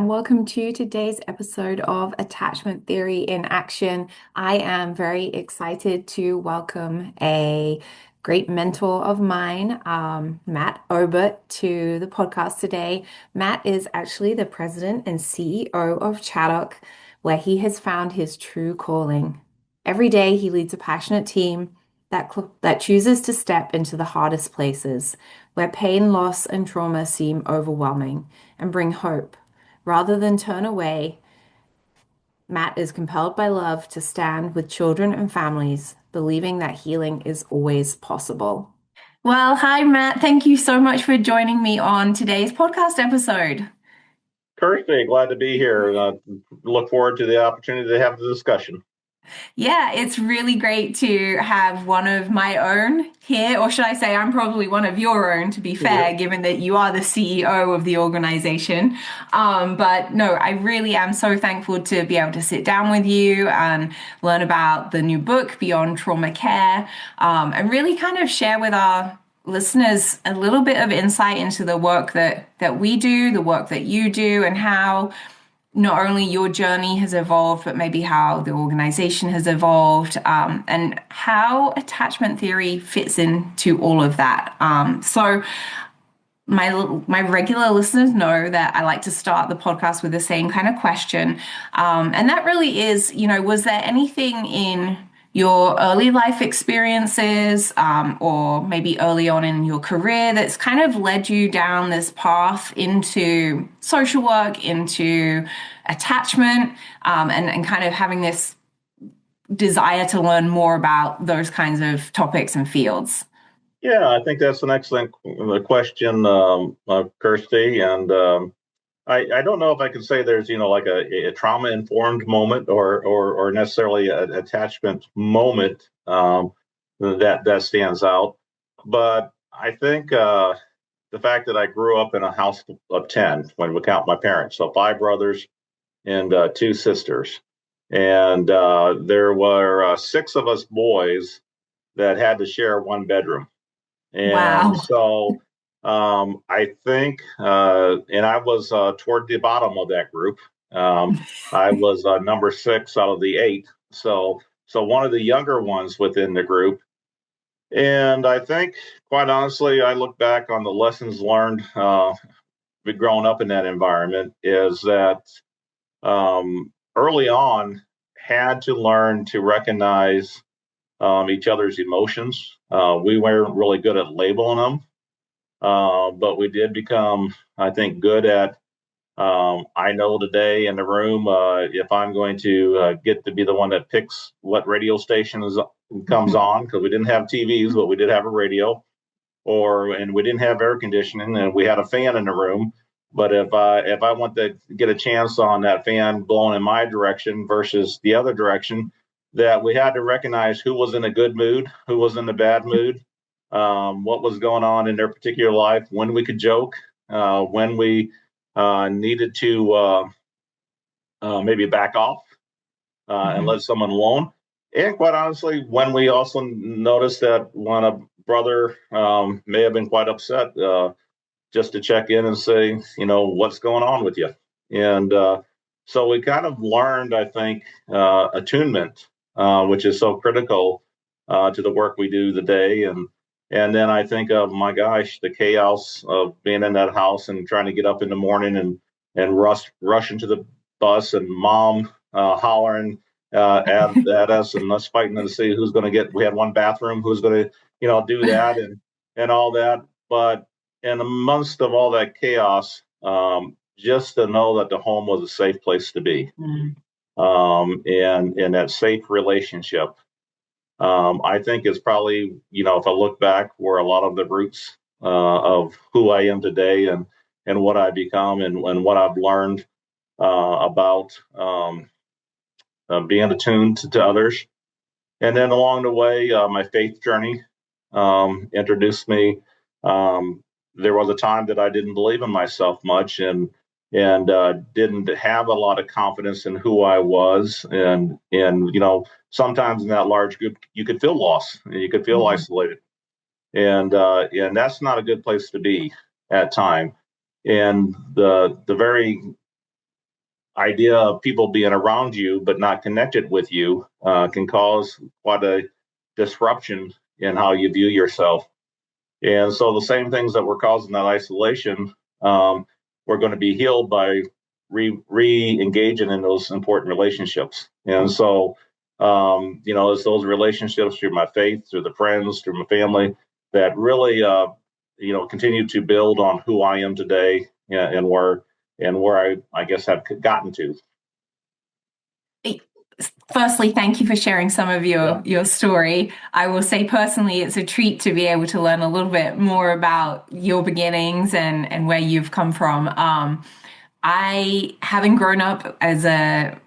and welcome to today's episode of Attachment Theory in Action. I am very excited to welcome a great mentor of mine, Matt Obert, to the podcast today. Matt is actually the president and CEO of Chaddock, where he has found his true calling. Every day, he leads a passionate team that chooses to step into the hardest places, where pain, loss, and trauma seem overwhelming, and bring hope. Rather than turn away, Matt is compelled by love to stand with children and families, believing that healing is always possible. Well, hi, Matt. Thank you so much for joining me on today's podcast episode. Kirsty, glad to be here. Look forward to the opportunity to have the discussion. Yeah, it's really great to have one of my own here, or should I say, I'm probably one of your own, to be Yeah. fair, given that you are the CEO of the organization. But no, I really am so thankful to be able to sit down with you and learn about the new book, Beyond Trauma Care, and really kind of share with our listeners a little bit of insight into the work that we do, the work that you do, and how not only your journey has evolved, but maybe how the organization has evolved, and how attachment theory fits into all of that. So my regular listeners know that I like to start the podcast with the same kind of question, and that really is, was there anything in your early life experiences, or maybe early on in your career that's kind of led you down this path into social work, into attachment, and kind of having this desire to learn more about those kinds of topics and fields? Yeah, I think that's an excellent question, Kirsty. And I don't know if I can say there's, like a trauma-informed moment or necessarily an attachment moment that stands out. But I think the fact that I grew up in a house of 10, when we count my parents, so five brothers and two sisters. And there were six of us boys that had to share one bedroom. And Wow. so I think, and I was toward the bottom of that group. I was number six out of the eight. So one of the younger ones within the group. And I think, quite honestly, I look back on the lessons learned, growing up in that environment, is that early on had to learn to recognize each other's emotions. We weren't really good at labeling them, but we did become, I think, good at. I know today in the room, if I'm going to get to be the one that picks what radio station comes on, because we didn't have TVs, but we did have a radio, and we didn't have air conditioning, and we had a fan in the room. But if I want to get a chance on that fan blowing in my direction versus the other direction, that we had to recognize who was in a good mood, who was in a bad mood, what was going on in their particular life, when we could joke, when we needed to maybe back off and Mhm. let someone alone. And quite honestly, when we also noticed that when a brother may have been quite upset, just to check in and say, what's going on with you? And so we kind of learned, I think, attunement, which is so critical to the work we do today. And then I think of, my gosh, the chaos of being in that house and trying to get up in the morning and rush into the bus, and mom hollering at us, and us fighting to see who's going to get. We had one bathroom, who's going to do that, and all that. But in the midst of all that chaos, just to know that the home was a safe place to be, Mm. and that safe relationship, I think is probably, if I look back, where a lot of the roots of who I am today, and what I become, and what I've learned about being attuned to others. And then along the way, my faith journey introduced me. Um, there was a time that I didn't believe in myself much, and didn't have a lot of confidence in who I was, and sometimes in that large group you could feel lost, and you could feel Mhm. isolated, and that's not a good place to be at time. And the very idea of people being around you but not connected with you can cause quite a disruption in how you view yourself. And so the same things that were causing that isolation, we're going to be healed by re-engaging in those important relationships. And so, it's those relationships through my faith, through the friends, through my family that really, continue to build on who I am today and where I guess have gotten to. Firstly, thank you for sharing some of Yeah. your story. I will say personally, it's a treat to be able to learn a little bit more about your beginnings and where you've come from. I, having grown up as a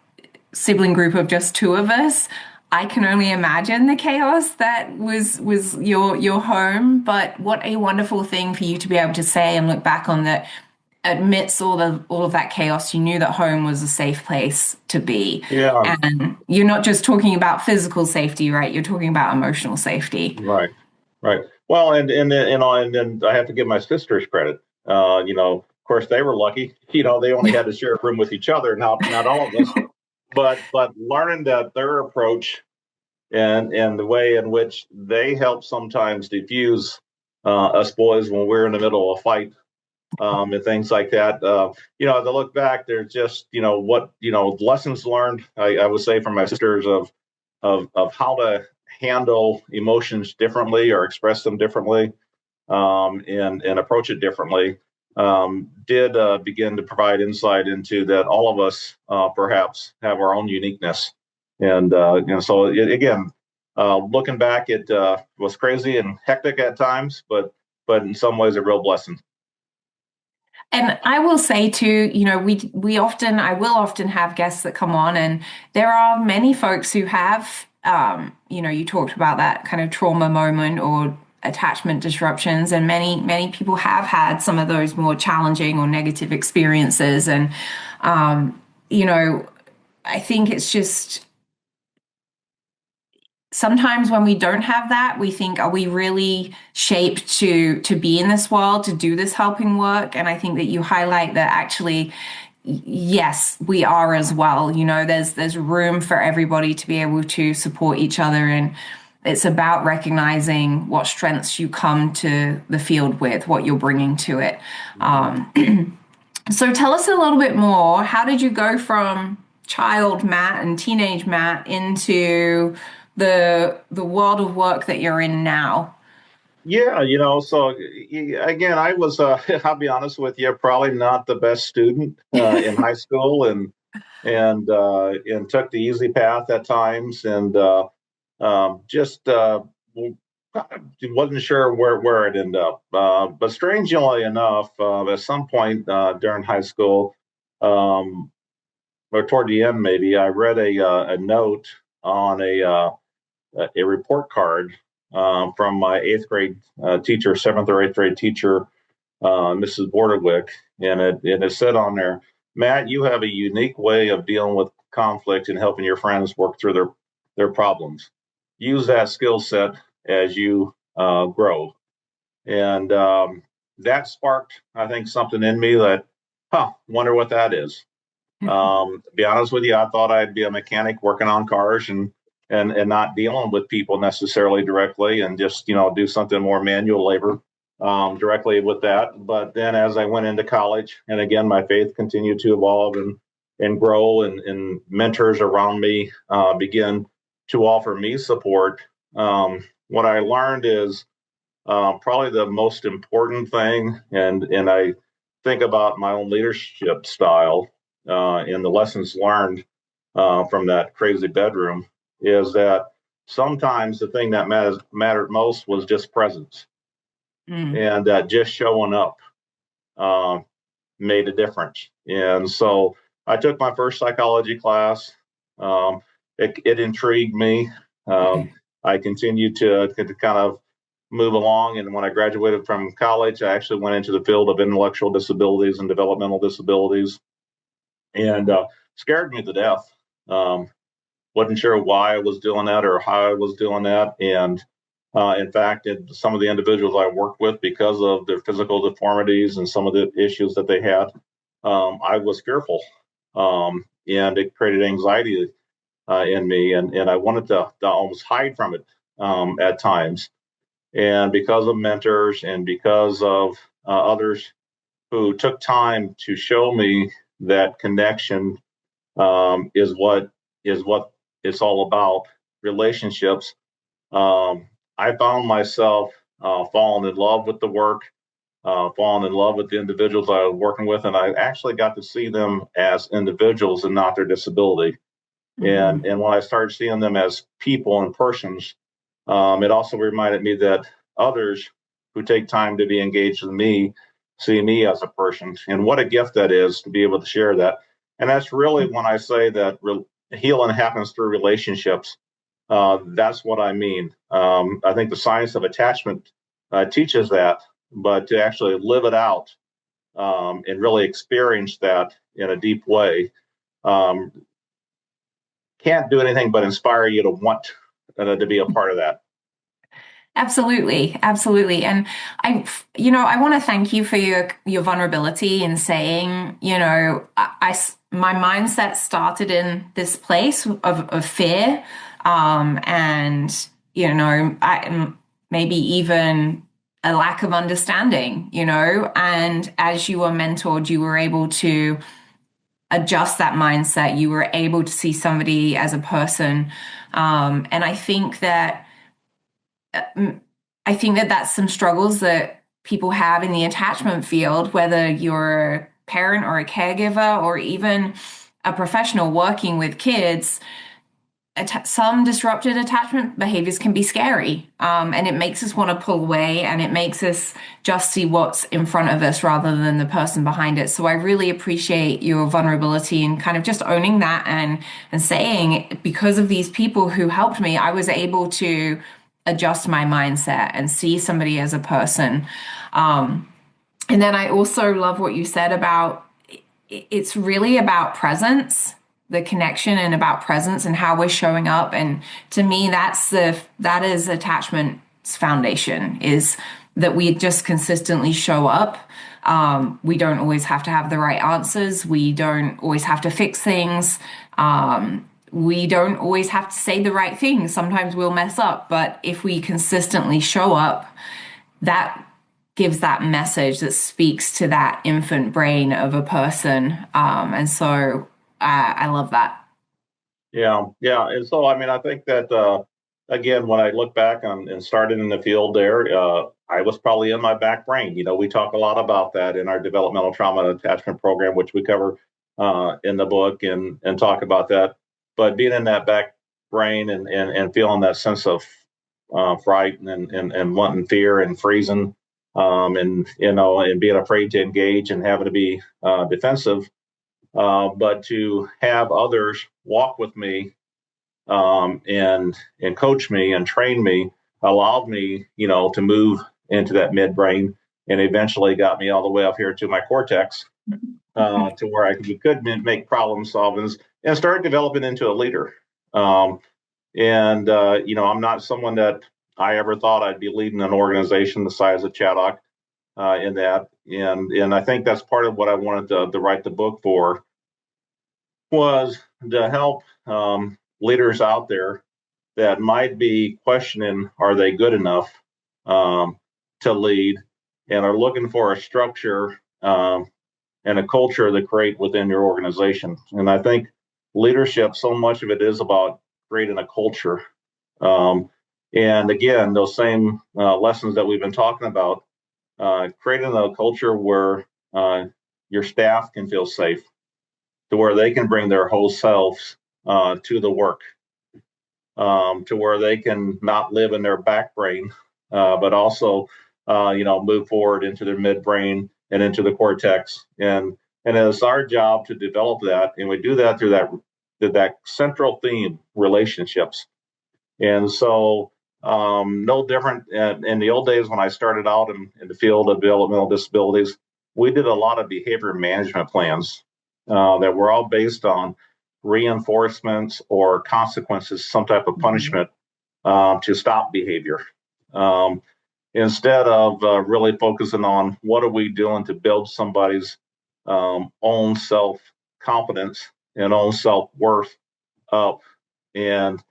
sibling group of just two of us, I can only imagine the chaos that was your home. But what a wonderful thing for you to be able to say and look back on that amidst all of that chaos, you knew that home was a safe place to be. Yeah. And you're not just talking about physical safety, right? You're talking about emotional safety. Right. Right. Well, and then I have to give my sisters credit. Of course, they were lucky. They only had to share a room with each other, not all of us. But learning that their approach and the way in which they help sometimes diffuse us boys when we're in the middle of a fight, and things like that. To look back, there's just what lessons learned. I would say from my sisters of how to handle emotions differently or express them differently, and approach it differently. Did begin to provide insight into that all of us perhaps have our own uniqueness, and so again, looking back, it was crazy and hectic at times, but in some ways a real blessing. And I will say too, I will often have guests that come on, and there are many folks who have, you talked about that kind of trauma moment or attachment disruptions, and many people have had some of those more challenging or negative experiences, and I think it's just sometimes when we don't have that, we think, are we really shaped to be in this world, to do this helping work? And I think that you highlight that actually, yes, we are as well. There's room for everybody to be able to support each other, and it's about recognizing what strengths you come to the field with, what you're bringing to it. So tell us a little bit more. How did you go from child Matt and teenage Matt into the world of work that you're in now? Yeah, so again, I was, I'll be honest with you, probably not the best student in high school, and took the easy path at times, and just wasn't sure where it ended up. But strangely enough, at some point during high school, or toward the end, maybe I read a note on a report card from my eighth grade teacher, seventh or eighth grade teacher, Mrs. Bordewick, and it said on there, Matt, you have a unique way of dealing with conflict and helping your friends work through their problems. Use that skill set as you grow, and that sparked, I think, something in me that, wonder what that is. To be honest with you, I thought I'd be a mechanic working on cars and not dealing with people necessarily directly, and just do something more manual labor directly with that. But then as I went into college, and again my faith continued to evolve and grow, and mentors around me began to offer me support. What I learned is probably the most important thing, and I think about my own leadership style and the lessons learned from that crazy bedroom, is that sometimes the thing that mattered most was just presence, Mm. and that just showing up uh, made a difference. And so I took my first psychology class. Um, it intrigued me. I continued to kind of move along. And when I graduated from college, I actually went into the field of intellectual disabilities and developmental disabilities, and scared me to death. Wasn't sure why I was doing that or how I was doing that. And in fact, some of the individuals I worked with, because of their physical deformities and some of the issues that they had, I was fearful. and it created anxiety in me, and I wanted to almost hide from it at times. And because of mentors and because of others who took time to show me that connection is what it's all about, relationships. I found myself falling in love with the work, falling in love with the individuals I was working with, and I actually got to see them as individuals and not their disability. Mm-hmm. And when I started seeing them as people and persons, it also reminded me that others who take time to be engaged with me see me as a person, and what a gift that is to be able to share that. And that's really when I say that healing happens through relationships. That's what I mean. I think the science of attachment teaches that, but to actually live it out and really experience that in a deep way um, can't do anything but inspire you to want to be a part of that. Absolutely, absolutely. And I want to thank you for your vulnerability in saying, my mindset started in this place of fear, and maybe even a lack of understanding, and as you were mentored, you were able to adjust that mindset. You were able to see somebody as a person, and I think that that's some struggles that people have in the attachment field, whether you're a parent or a caregiver or even a professional working with kids. Some disrupted attachment behaviors can be scary, and it makes us want to pull away, and it makes us just see what's in front of us rather than the person behind it. So I really appreciate your vulnerability and kind of just owning that and saying, because of these people who helped me, I was able to adjust my mindset and see somebody as a person. And then I also love what you said about it's really about presence, the connection, and about presence and how we're showing up. And to me, that is attachment's foundation, is that we just consistently show up. We don't always have to have the right answers. We don't always have to fix things. We don't always have to say the right thing. Sometimes we'll mess up, but if we consistently show up, that gives that message that speaks to that infant brain of a person. And so I love that. Yeah, yeah. And so, I mean, I think that, again, when I look back and started in the field there, I was probably in my back brain. We talk a lot about that in our developmental trauma and attachment program, which we cover in the book and talk about that. But being in that back brain and feeling that sense of fright and wanting fear and freezing and being afraid to engage and having to be defensive, but to have others walk with me and coach me and train me allowed me, to move into that midbrain and eventually got me all the way up here to my cortex to where could make problem solvings and start developing into a leader. I'm not someone that I ever thought I'd be leading an organization the size of Chaddock in that. And I think that's part of what I wanted to write the book for, was to help leaders out there that might be questioning, are they good enough to lead, and are looking for a structure and a culture to create within your organization. And I think leadership, so much of it is about creating a culture. And again, those same lessons that we've been talking about, creating a culture where your staff can feel safe, to where they can bring their whole selves to the work, to where they can not live in their back brain, but also, move forward into their midbrain and into the cortex. And it's our job to develop that, and we do that through that central theme, relationships. And so, no different in the old days when I started out in the field of developmental disabilities, we did a lot of behavior management plans that were all based on reinforcements or consequences, some type of punishment to stop behavior. Instead of really focusing on what are we doing to build somebody's own self confidence and own self-worth up, and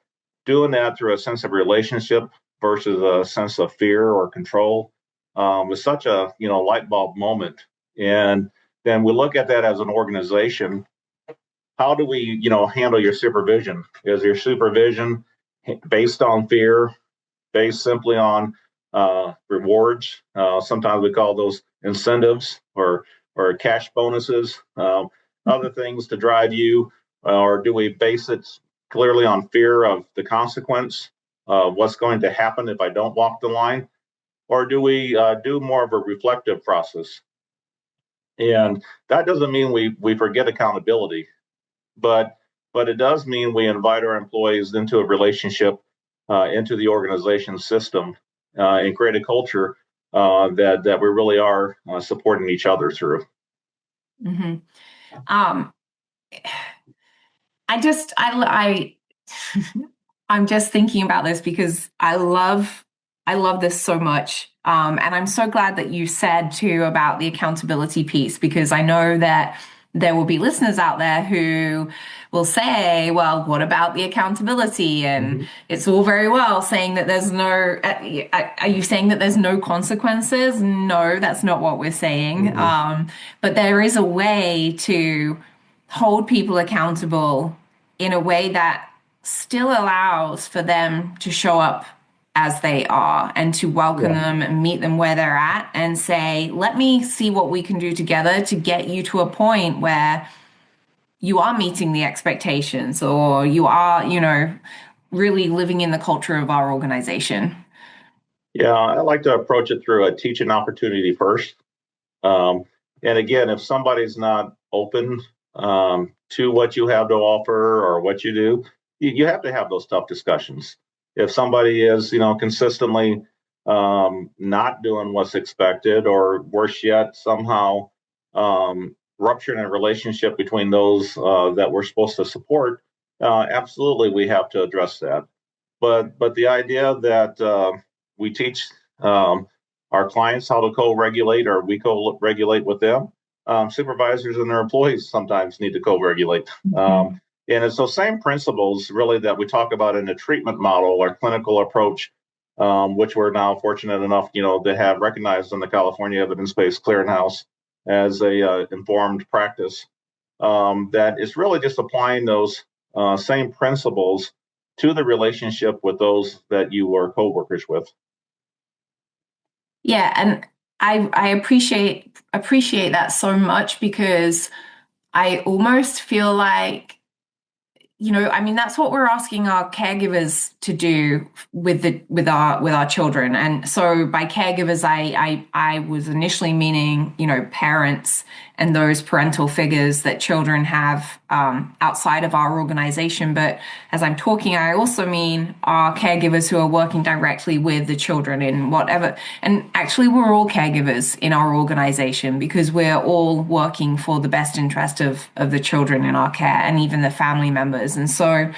doing that through a sense of relationship versus a sense of fear or control was such a light bulb moment. And then we look at that as an organization. How do we handle your supervision? Is your supervision based on fear, based simply on rewards? Sometimes we call those incentives or cash bonuses, other things to drive you, or do we base it clearly on fear of the consequence of what's going to happen if I don't walk the line? Or do we do more of a reflective process? And that doesn't mean we forget accountability, but it does mean we invite our employees into a relationship, into the organization system, and create a culture that we really are supporting each other through. Mm-hmm. Um, I I'm just thinking about this because I love this so much. And I'm so glad that you said too about the accountability piece, because I know that there will be listeners out there who will say, well, what about the accountability? And it's all very well saying that there's no, are you saying that there's no consequences? No, that's not what we're saying. But there is a way to hold people accountable in a way that still allows for them to show up as they are and to welcome them and meet them where they're at and say, let me see what we can do together to get you to a point where you are meeting the expectations or you are, really living in the culture of our organization. Yeah, I like to approach it through a teaching opportunity first. Um, and again, if somebody's not open to what you have to offer or what you do, you have to have those tough discussions. If somebody is, consistently not doing what's expected, or worse yet, somehow rupturing a relationship between those that we're supposed to support, absolutely we have to address that. But the idea that we teach our clients how to co-regulate, or we co-regulate with them. Supervisors and their employees sometimes need to co-regulate. And it's those same principles really that we talk about in the treatment model or clinical approach, which we're now fortunate enough, to have recognized in the California Evidence-Based Clearinghouse as a informed practice. That is really just applying those same principles to the relationship with those that you are co-workers with. Yeah, and I appreciate that so much, because I almost feel like, I mean, that's what we're asking our caregivers to do with our children. And so by caregivers, I was initially meaning, parents and those parental figures that children have outside of our organization. But as I'm talking, I also mean our caregivers who are working directly with the children in whatever. And actually, we're all caregivers in our organization, because we're all working for the best interest of the children in our care, and even the family members. And so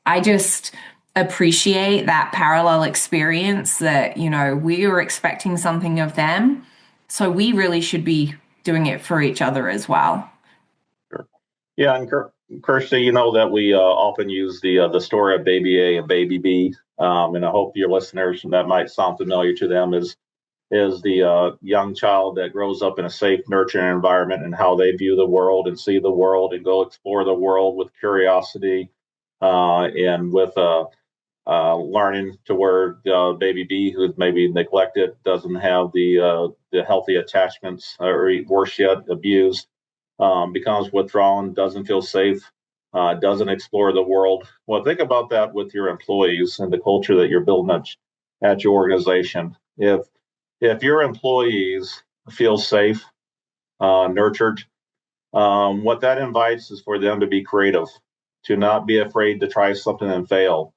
I just appreciate that parallel experience that, we are expecting something of them. So we really should be doing it for each other as well. Sure. Yeah, and Kirsty, you know that we often use the story of baby A and baby B, and I hope your listeners, that might sound familiar to them, is the young child that grows up in a safe, nurturing environment, and how they view the world and see the world and go explore the world with curiosity, and with learning, to where baby B, who's maybe neglected, doesn't have the healthy attachments, or worse yet, abused, becomes withdrawn, doesn't feel safe, doesn't explore the world. Well, think about that with your employees and the culture that you're building at your organization. If your employees feel safe, nurtured, what that invites is for them to be creative, to not be afraid to try something and fail,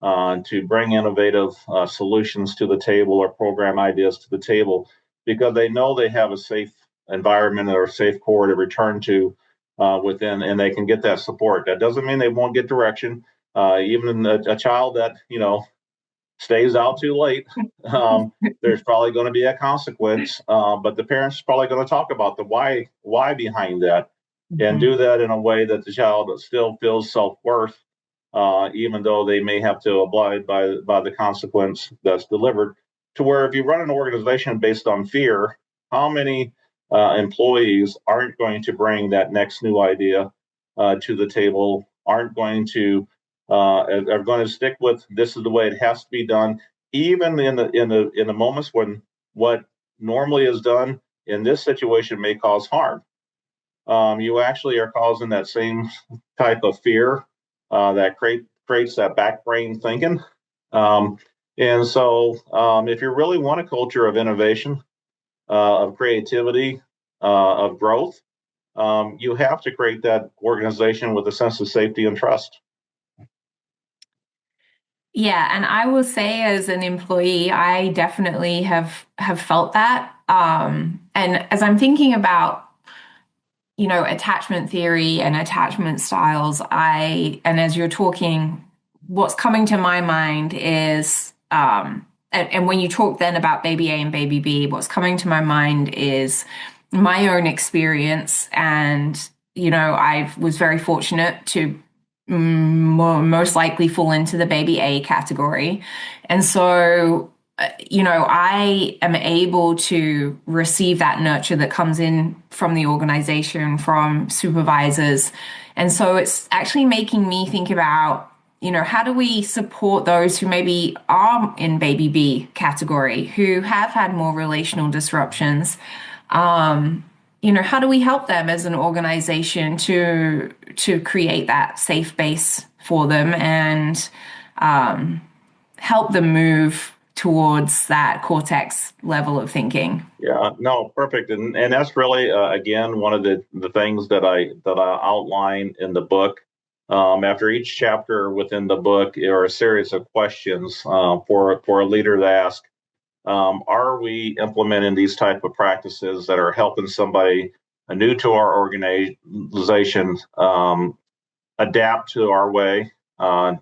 to bring innovative solutions to the table, or program ideas to the table, because they know they have a safe environment or a safe core to return to within, and they can get that support. That doesn't mean they won't get direction. Even a child that stays out too late, there's probably going to be a consequence. But the parents are probably going to talk about the why behind that. and Mhm. do that in a way that the child still feels self-worth, even though they may have to abide by the consequence that's delivered. To where if you run an organization based on fear, how many employees aren't going to bring that next new idea to the table, aren't going to are going to stick with this is the way it has to be done, even in the moments when what normally is done in this situation may cause harm. You actually are causing that same type of fear that creates that back brain thinking. Um, and so, if you really want a culture of innovation, of creativity, of growth, you have to create that organization with a sense of safety and trust. Yeah, and I will say as an employee, I definitely have felt that. And as I'm thinking about, attachment theory and attachment styles, and as you're talking, what's coming to my mind is, and when you talk then about baby A and baby B, what's coming to my mind is my own experience. And, I was very fortunate to most likely fall into the baby A category. And so, I am able to receive that nurture that comes in from the organization, from supervisors. And so it's actually making me think about, how do we support those who maybe are in baby B category, who have had more relational disruptions? How do we help them as an organization to create that safe base for them and help them move towards that cortex level of thinking? Yeah, no, perfect, and that's really again one of the things that I outline in the book. After each chapter within the book, there are a series of questions for a leader to ask. Are we implementing these type of practices that are helping somebody new to our organization adapt to our way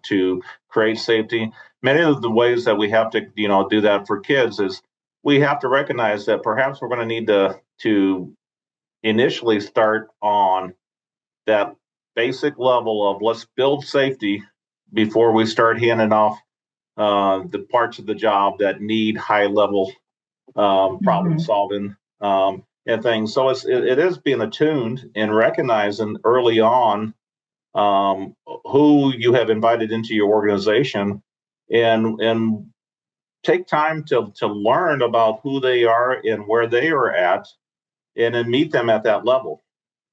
to create safety? Many of the ways that we have to, do that for kids is we have to recognize that perhaps we're going to need to initially start on that basic level of let's build safety before we start handing off the parts of the job that need high level problem Mhm. solving and things. So it is being attuned and recognizing early on who you have invited into your organization, and take time to learn about who they are and where they are at, and then meet them at that level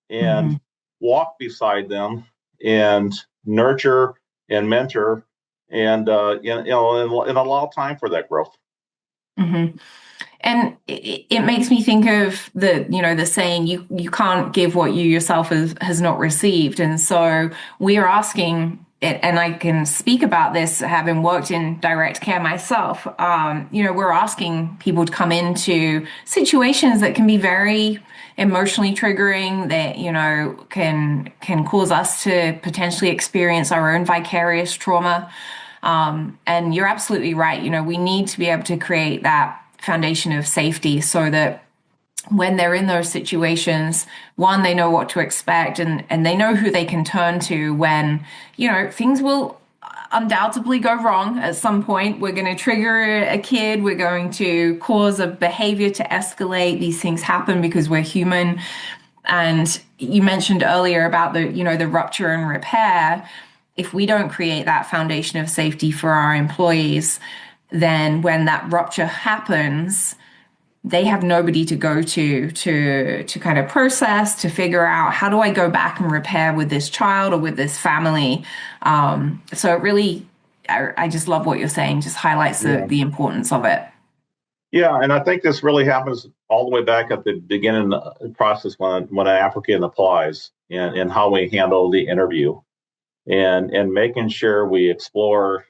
and Mhm. walk beside them and nurture and mentor and and allow time for that growth. Mhm. And it makes me think of the saying, you can't give what you yourself has not received. And so we are asking, and I can speak about this having worked in direct care myself. We're asking people to come into situations that can be very emotionally triggering, that, can cause us to potentially experience our own vicarious trauma. And you're absolutely right. We need to be able to create that foundation of safety so that when they're in those situations, one, they know what to expect, and they know who they can turn to when, things will undoubtedly go wrong at some point. We're going to trigger a kid, we're going to cause a behavior to escalate. These things happen because we're human. And you mentioned earlier about the rupture and repair. If we don't create that foundation of safety for our employees, then when that rupture happens, they have nobody to go to kind of process, to figure out how do I go back and repair with this child or with this family. So it really, I just love what you're saying. Just highlights the Yeah. the importance of it. Yeah, and I think this really happens all the way back at the beginning of the process when an applicant applies, and how we handle the interview, and making sure we explore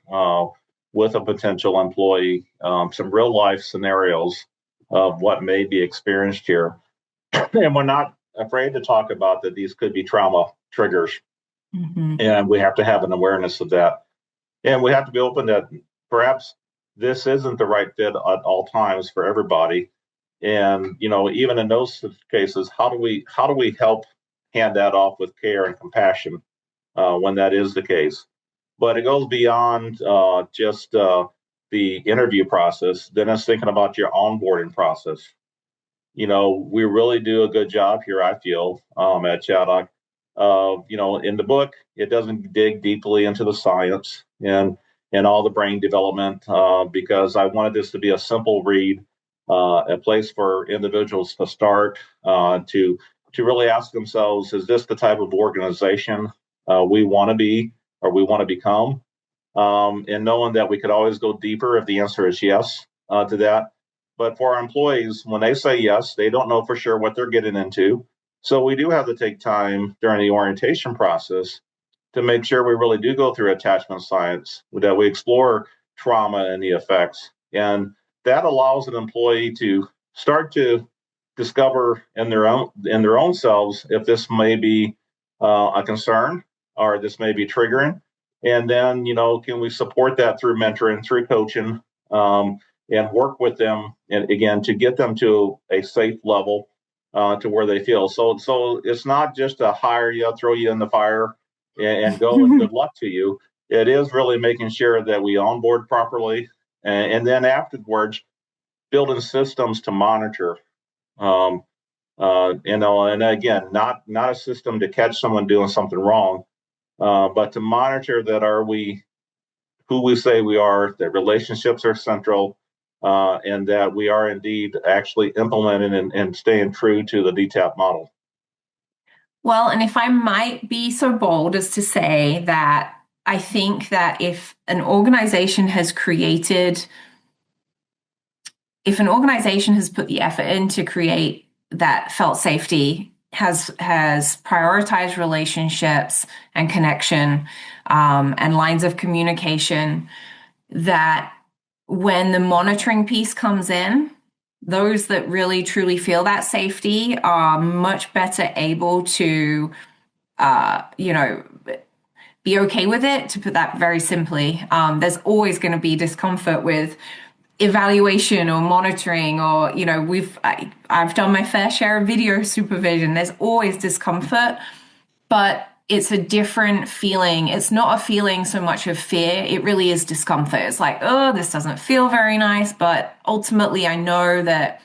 with a potential employee some real life scenarios of what may be experienced here, and we're not afraid to talk about that these could be trauma triggers, Hmm. and we have to have an awareness of that, and we have to be open that perhaps this isn't the right fit at all times for everybody. And even in those cases, how do we help hand that off with care and compassion when that is the case. But it goes beyond just the interview process. Then it's thinking about your onboarding process. We really do a good job here, I feel, at Chaddock. In the book, it doesn't dig deeply into the science and all the brain development because I wanted this to be a simple read, a place for individuals to start to really ask themselves, is this the type of organization we want to be or we want to become? And knowing that we could always go deeper if the answer is yes to that. But for our employees, when they say yes, they don't know for sure what they're getting into. So we do have to take time during the orientation process to make sure we really do go through attachment science, that we explore trauma and the effects. And that allows an employee to start to discover in their own selves if this may be a concern or this may be triggering. And then, can we support that through mentoring, through coaching, and work with them, and again, to get them to a safe level to where they feel. So it's not just a hire you, throw you in the fire, and go and good luck to you. It is really making sure that we onboard properly, and then afterwards, building systems to monitor. And again, not a system to catch someone doing something wrong, but to monitor that are we who we say we are, that relationships are central, and that we are indeed actually implementing and staying true to the DTAP model. Well, and if I might be so bold as to say that I think that if an organization has put the effort in to create that felt safety, has prioritized relationships and connection, and lines of communication, that when the monitoring piece comes in, those that really truly feel that safety are much better able to, be okay with it, to put that very simply. There's always going to be discomfort with evaluation or monitoring, or I've done my fair share of video supervision. There's always discomfort, but it's a different feeling. It's not a feeling so much of fear. It really is discomfort. It's like, oh, this doesn't feel very nice, but ultimately I know that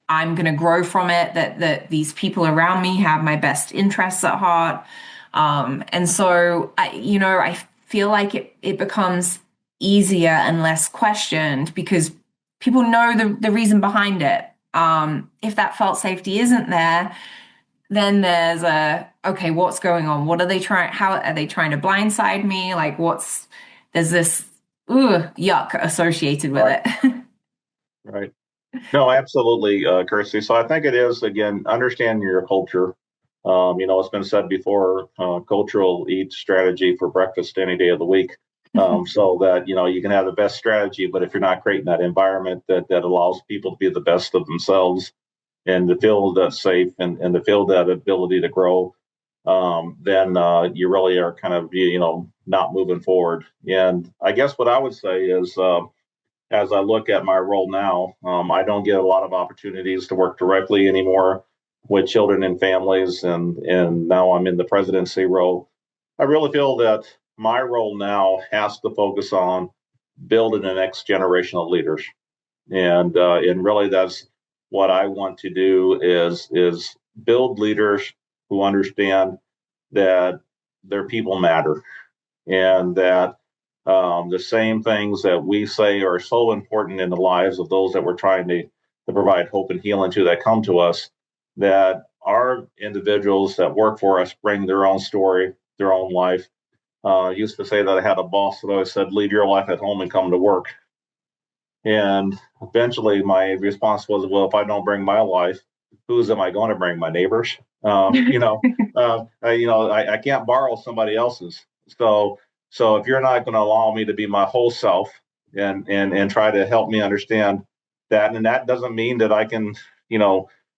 I'm going to grow from it, that these people around me have my best interests at heart. And so, I feel like it becomes easier and less questioned because people know the reason behind it. If that felt safety isn't there, then there's okay, what's going on? How are they trying to blindside me? Like there's this yuck associated with Right. it. Right. No, absolutely, Kirsty. So I think it is, again, understanding your culture. It's been said before, cultural eat strategy for breakfast any day of the week. So that, you can have the best strategy, but if you're not creating that environment that allows people to be the best of themselves and to feel that safe and to feel that ability to grow, then you really are kind of, not moving forward. And I guess what I would say is, as I look at my role now, I don't get a lot of opportunities to work directly anymore with children and families, and now I'm in the presidency role. I really feel that my role now has to focus on building the next generation of leaders, and really that's what I want to do is build leaders who understand that their people matter and that the same things that we say are so important in the lives of those that we're trying to provide hope and healing to that come to us, that our individuals that work for us bring their own story, their own life. I used to say that I had a boss that always said, leave your life at home and come to work. And eventually my response was, well, if I don't bring my life, whose am I going to bring? My neighbors? I can't borrow somebody else's. So if you're not going to allow me to be my whole self and try to help me understand that, and that doesn't mean that I can,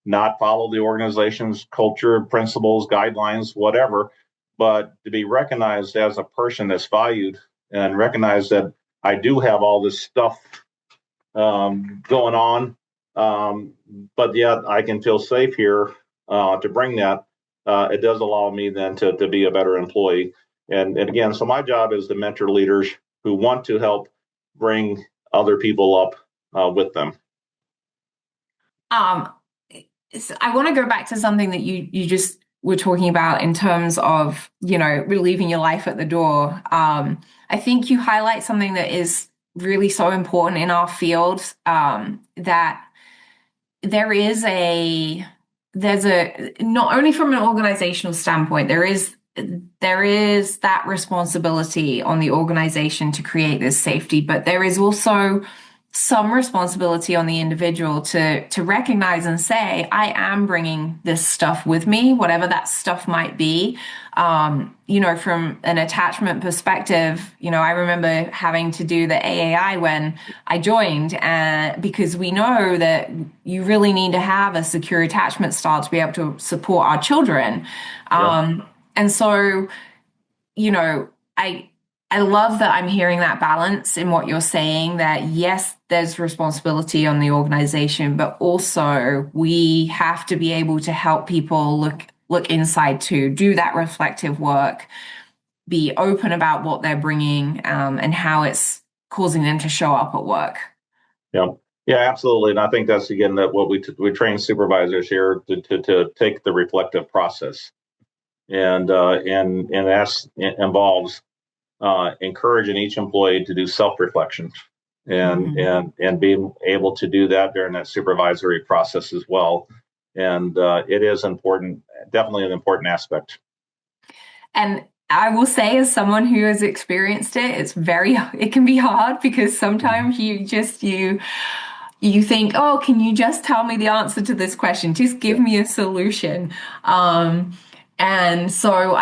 not follow the organization's culture, principles, guidelines, whatever, but to be recognized as a person that's valued and recognize that I do have all this stuff going on, but yet I can feel safe here to bring that. it does allow me then to be a better employee. And again, so my job is to mentor leaders who want to help bring other people up with them. Um, I want to go back to something that you just were talking about in terms of, leaving your life at the door. I think you highlight something that is really so important in our field, that there is not only from an organizational standpoint, there is that responsibility on the organization to create this safety, but there is also some responsibility on the individual to recognize and say, I am bringing this stuff with me, whatever that stuff might be. From an attachment perspective, I remember having to do the AAI when I joined, and because we know that you really need to have a secure attachment style to be able to support our children. Yeah. And so, you know, I I love that I'm hearing that balance in what you're saying, that yes, there's responsibility on the organization, but also we have to be able to help people look inside too, do that reflective work, be open about what they're bringing, and how it's causing them to show up at work. Yeah. Yeah, absolutely. And I think that's again that what we train supervisors here to take the reflective process, and that involves encouraging each employee to do self-reflection and Mhm. and being able to do that during that supervisory process as well. And it is important, definitely an important aspect. And I will say, as someone who has experienced it, it can be hard because sometimes you think, oh, can you just tell me the answer to this question? Just give Yeah. me a solution. And so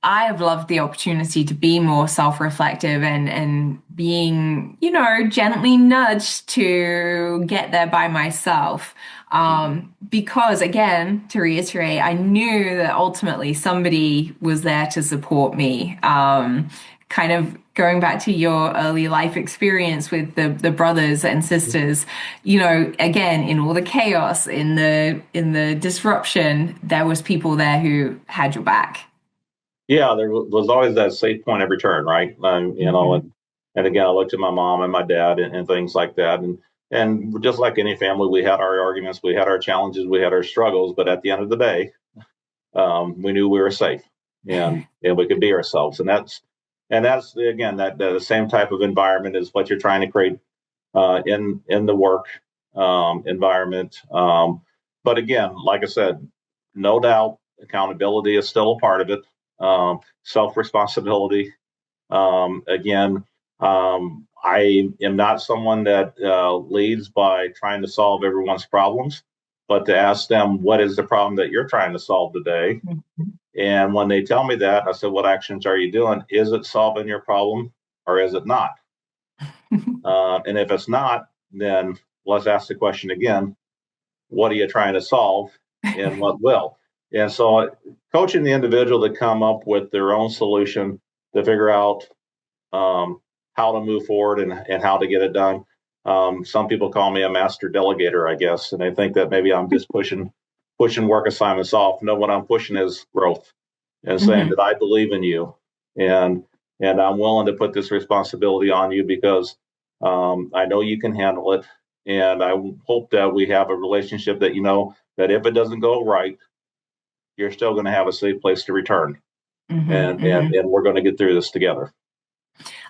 I've loved the opportunity to be more self-reflective and being, gently nudged to get there by myself. Because again, to reiterate, I knew that ultimately somebody was there to support me. Kind of going back to your early life experience with the brothers and sisters, again, in all the chaos, in the disruption, there was people there who had your back. Yeah, there was always that safe point of return, right? Mhm. And again, I looked at my mom and my dad and things like that, and just like any family, we had our arguments, we had our challenges, we had our struggles, but at the end of the day, we knew we were safe, and we could be ourselves, and that's again that the same type of environment is what you're trying to create in the work environment. But again, like I said, no doubt accountability is still a part of it. Self responsibility. Again, I am not someone that leads by trying to solve everyone's problems, but to ask them, what is the problem that you're trying to solve today? And when they tell me that, I said, what actions are you doing? Is it solving your problem or is it not? And if it's not, then let's ask the question again, what are you trying to solve and what will? And so coaching the individual to come up with their own solution to figure out how to move forward and how to get it done. Some people call me a master delegator, I guess, and they think that maybe I'm just pushing work assignments off. No, what I'm pushing is growth and saying Mhm. that I believe in you and and I'm willing to put this responsibility on you because I know you can handle it. And I hope that we have a relationship that that if it doesn't go right, you're still going to have a safe place to return, Mhm. and Mhm. we're going to get through this together.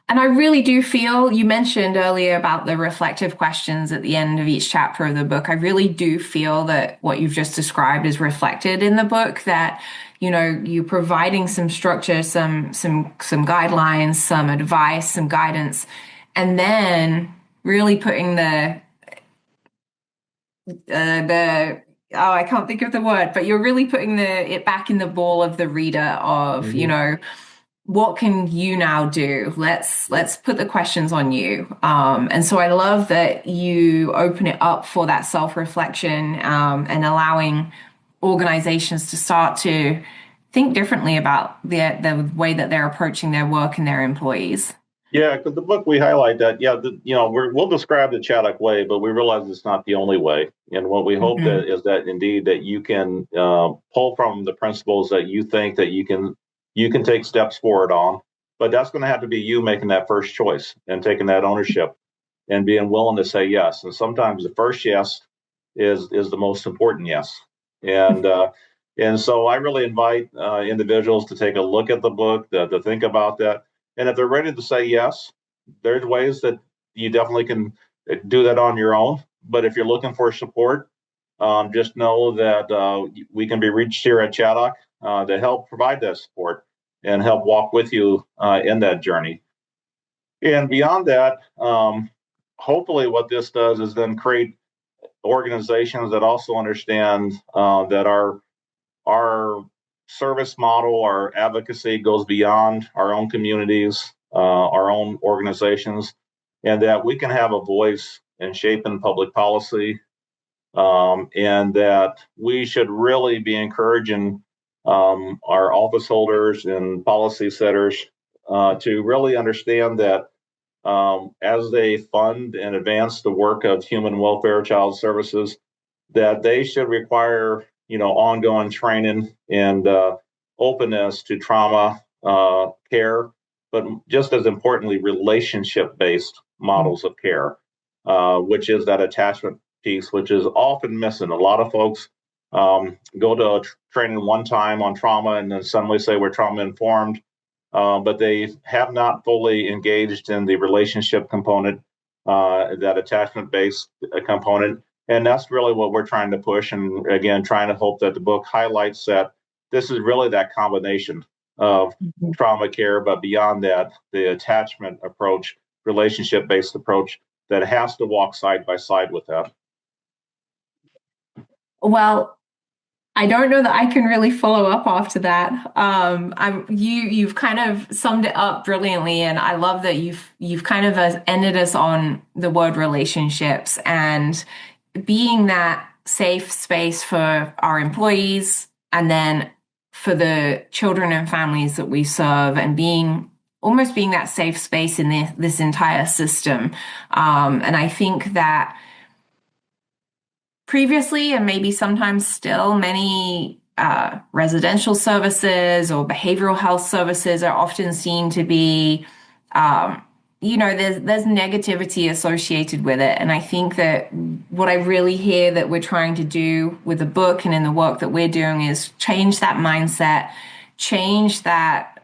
And I really do feel, you mentioned earlier about the reflective questions at the end of each chapter of the book. I really do feel that what you've just described is reflected in the book, that, you're providing some structure, some guidelines, some advice, some guidance, and then really putting the oh, I can't think of the word, but you're really putting it back in the ball of the reader of, Mm-hmm. what can you now do? Let's put the questions on you. And so I love that you open it up for that self-reflection, and allowing organizations to start to think differently about the way that they're approaching their work and their employees. Yeah, because the book we highlight that, yeah, we'll describe the Chaddock way, but we realize it's not the only way. And what we hope that Mhm. is that indeed that you can pull from the principles that you think that you can take steps forward on. But that's going to have to be you making that first choice and taking that ownership and being willing to say yes. And sometimes the first yes is the most important yes. And and so I really invite individuals to take a look at the book, to think about that, and if they're ready to say yes, there's ways that you definitely can do that on your own. But if you're looking for support, just know that we can be reached here at Chaddock to help provide that support and help walk with you in that journey. And beyond that, hopefully, what this does is then create organizations that also understand that our service model, our advocacy goes beyond our own communities, our own organizations, and that we can have a voice in shaping public policy, and that we should really be encouraging our office holders and policy setters to really understand that as they fund and advance the work of human welfare child services, that they should require ongoing training and openness to trauma care, but just as importantly, relationship based models of care, which is that attachment piece, which is often missing. A lot of folks go to training one time on trauma and then suddenly say we're trauma informed, but they have not fully engaged in the relationship component, that attachment based component. And that's really what we're trying to push. And again, trying to hope that the book highlights that this is really that combination of Mhm. trauma care, but beyond that, the attachment approach, relationship based approach that has to walk side by side with that. Well, I don't know that I can really follow up after that. You've kind of summed it up brilliantly, and I love that you've kind of ended us on the word relationships and being that safe space for our employees, and then for the children and families that we serve, and being that safe space in this entire system. And I think that previously, and maybe sometimes still, many residential services or behavioral health services are often seen to be, um, there's negativity associated with it. And I think that what I really hear that we're trying to do with the book and in the work that we're doing is change that mindset, change that,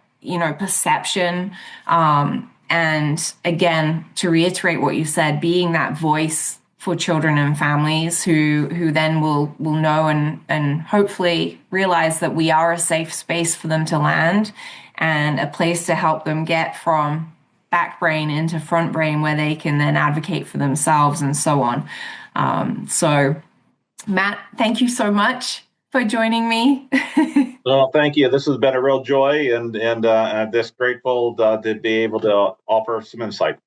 perception. And again, to reiterate what you said, being that voice for children and families who then will know and hopefully realize that we are a safe space for them to land and a place to help them get from back brain into front brain where they can then advocate for themselves and so on. So Matt, thank you so much for joining me. Well, thank you. This has been a real joy, and I'm just grateful to be able to offer some insight.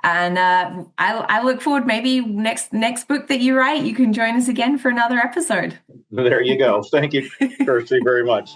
And I look forward, maybe next book that you write, you can join us again for another episode. There you go. Thank you, Kirsty, very much.